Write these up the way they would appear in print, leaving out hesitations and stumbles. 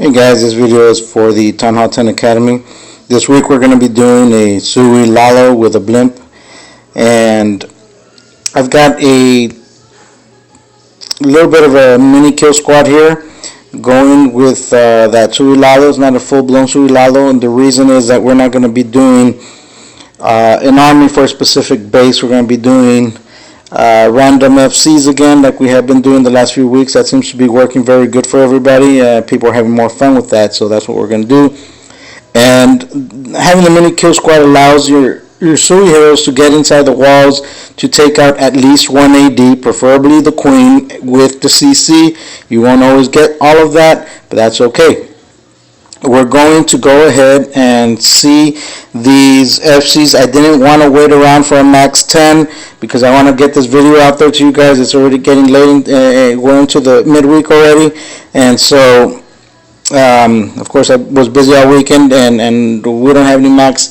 Hey guys, this video is for the Th10 Academy. This week we're going to be doing a Sui Lalo with a blimp, and I've got a little bit of a mini kill squad here going with that Sui Lalo. It's not a full-blown Sui Lalo, and the reason is that we're not going to be doing an army for a specific base. We're going to be doing random FCs again, like we have been doing the last few weeks. That seems to be working very good for everybody. People are having more fun with that, so that's what we're going to do. And having the mini kill squad allows your Sui heroes to get inside the walls to take out at least one AD, preferably the Queen with the CC. You won't always get all of that, but that's okay. We're going to go ahead and see these FCs. I didn't want to wait around for a max 10 because I want to get this video out there to you guys. It's already getting late. We're into the midweek already, and so of course I was busy all weekend, and we don't have any max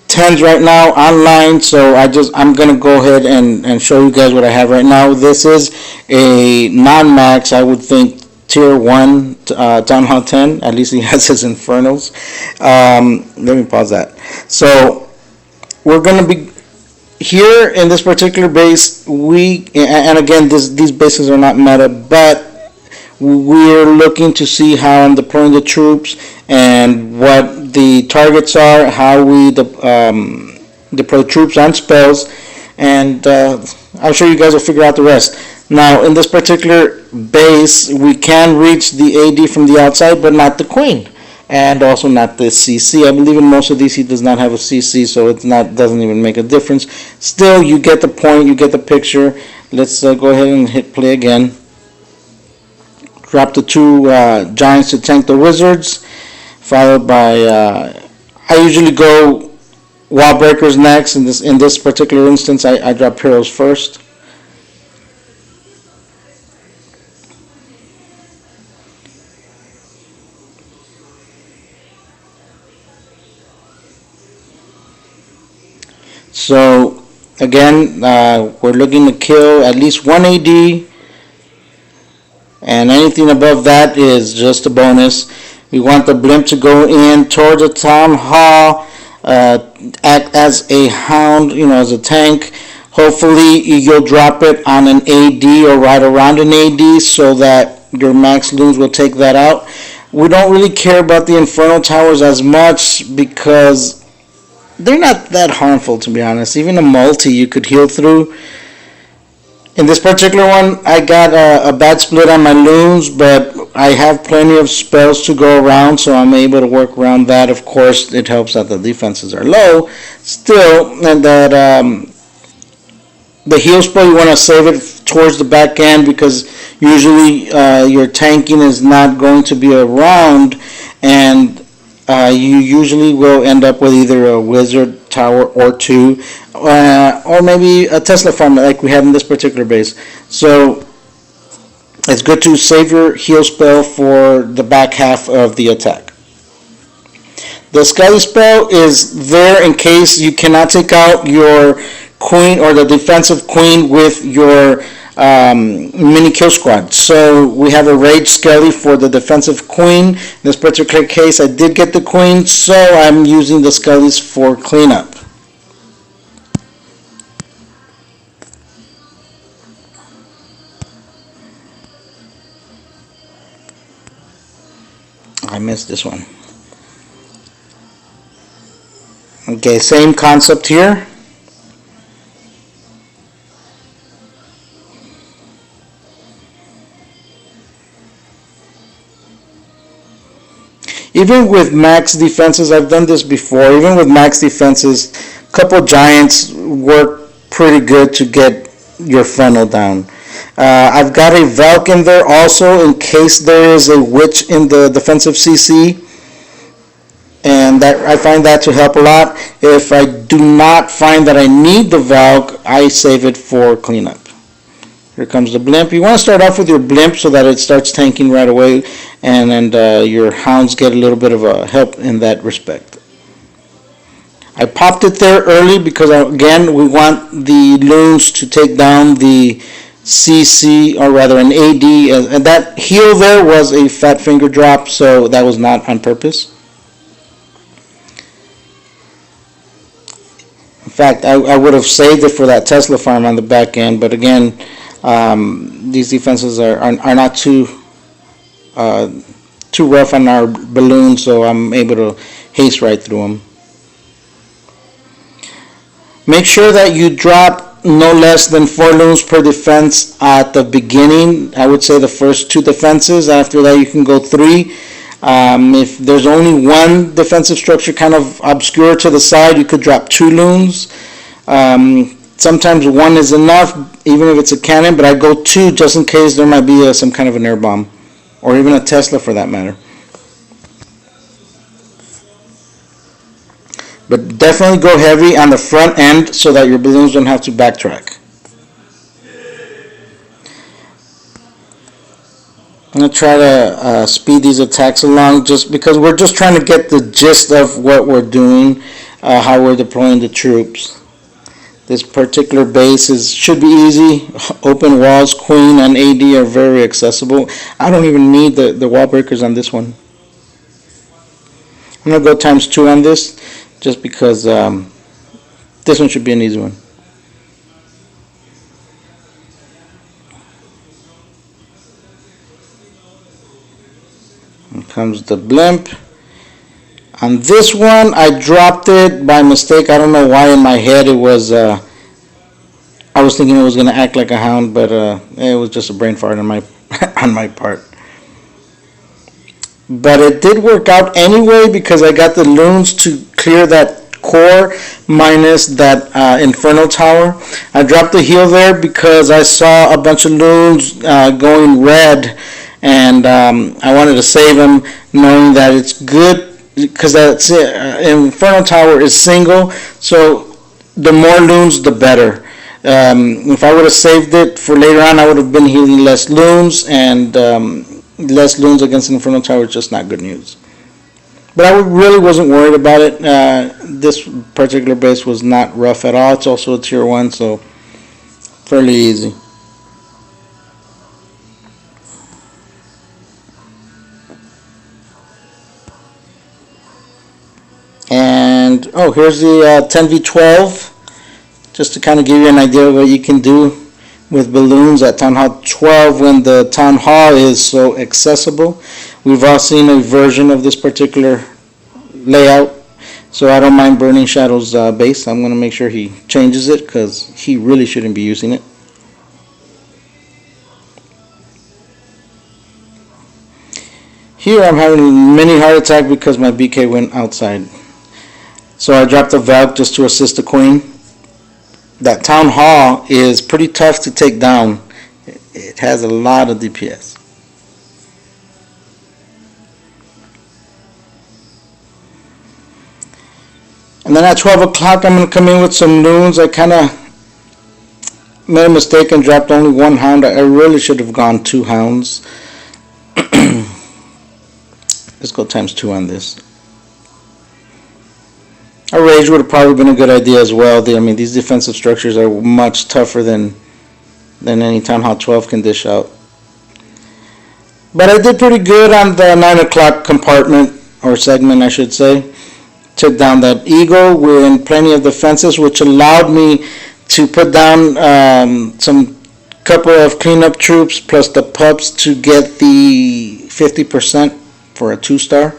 10s right now online, so I'm gonna go ahead and show you guys what I have right now. This is a non-max, I would think, tier 1 Th10. At least he has his infernals. Let me pause that. So we're going to be here in this particular base. And again, these bases are not meta, but we're looking to see how I'm deploying the troops and what the targets are, how we deploy troops and spells, and I'm sure you guys will figure out the rest. Now, in this particular base, we can reach the AD from the outside, but not the Queen, and also not the CC. I believe in most of these he does not have a CC, so doesn't even make a difference. Still, you get the point, you get the picture. Let's go ahead and hit play again. Drop the two giants to tank the wizards, followed by I usually go wall breakers next. In this particular instance, I drop heroes first. So again, we're looking to kill at least one AD, and anything above that is just a bonus. We want the blimp to go in towards the town hall, act as a hound, as a tank. Hopefully you'll drop it on an AD or right around an AD so that your max loons will take that out. We don't really care about the infernal towers as much because they're not that harmful, to be honest. Even a multi you could heal through. In this particular one, I got a bad split on my loons, but I have plenty of spells to go around, so I'm able to work around that. Of course, it helps that the defenses are low still, and that the heal spell, you want to save it towards the back end because usually your tanking is not going to be around, and you usually will end up with either a wizard tower or two, or maybe a Tesla farm like we have in this particular base. So it's good to save your heal spell for the back half of the attack. The Skelly spell is there in case you cannot take out your Queen or the defensive Queen with your mini kill squad. So we have a Rage Skelly for the defensive Queen. In this particular case, I did get the Queen, so I'm using the Skellies for cleanup. I missed this one. Okay, same concept here. Even with max defenses, I've done this before, even with max defenses, a couple giants work pretty good to get your funnel down. I've got a Valk in there also in case there is a witch in the defensive CC, and I find that to help a lot. If I do not find that I need the Valk, I save it for cleanup. Here comes the blimp. You want to start off with your blimp so that it starts tanking right away, and your hounds get a little bit of a help in that respect. I popped it there early because, again, we want the loons to take down the CC, or rather an AD, and that heel there was a fat finger drop, so that was not on purpose. In fact, I would have saved it for that Tesla farm on the back end, but again, these defenses are not too rough on our balloons, so I'm able to haste right through them. Make sure that you drop no less than 4 loons per defense at the beginning. I would say the first 2 defenses. After that, you can go 3. If there's only one defensive structure kind of obscure to the side, you could drop 2 loons. Sometimes 1 is enough, even if it's a cannon, but I go 2 just in case there might be some kind of an air bomb, or even a Tesla for that matter. But definitely go heavy on the front end so that your balloons don't have to backtrack. I'm going to try to speed these attacks along just because we're just trying to get the gist of what we're doing, how we're deploying the troops. This particular base should be easy. Open walls, queen and AD are very accessible. I don't even need the wall breakers on this one. I'm going to go times 2 on this, just because this one should be an easy one. Here comes the blimp. On this one, I dropped it by mistake. I don't know why in my head it was, I was thinking it was going to act like a hound, but it was just a brain fart on my, on my part. But it did work out anyway because I got the loons to clear that core minus that Inferno Tower. I dropped the heel there because I saw a bunch of loons going red, and I wanted to save them, knowing that it's good because that's it. Inferno Tower is single, so the more loons the better. If I would have saved it for later on, I would have been healing less loons, and less loons against Inferno Tower is just not good news. But I really wasn't worried about it. This particular base was not rough at all. It's also a tier 1, so fairly easy. And here's the Th10, just to kind of give you an idea of what you can do with balloons at Town Hall 12 when the Town Hall is so accessible. We've all seen a version of this particular layout, so I don't mind Burning Shadow's base. I'm going to make sure he changes it because he really shouldn't be using it. Here I'm having a mini heart attack because my BK went outside. So I dropped the Valk just to assist the Queen. That Town Hall is pretty tough to take down. It has a lot of DPS. And then at 12 o'clock I'm going to come in with some loons. I kind of made a mistake and dropped only 1 hound. I really should have gone 2 hounds. Let's go times 2 on this. A rage would have probably been a good idea as well. I mean, these defensive structures are much tougher than any Town Hall 12 can dish out. But I did pretty good on the 9 o'clock compartment, or segment I should say. Took down that Eagle with plenty of defenses, which allowed me to put down some couple of cleanup troops plus the pups to get the 50% for a 2-star.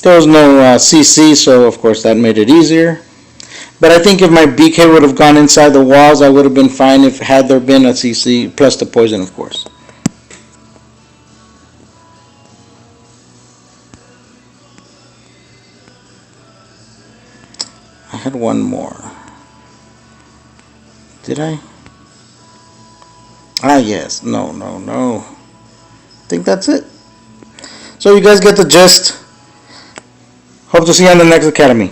There was no CC, so of course that made it easier. But I think if my BK would have gone inside the walls, I would have been fine if had there been a CC, plus the poison, of course. I had one more. Did I? Ah, yes. No. I think that's it. So you guys get the gist. Hope to see you on the next academy.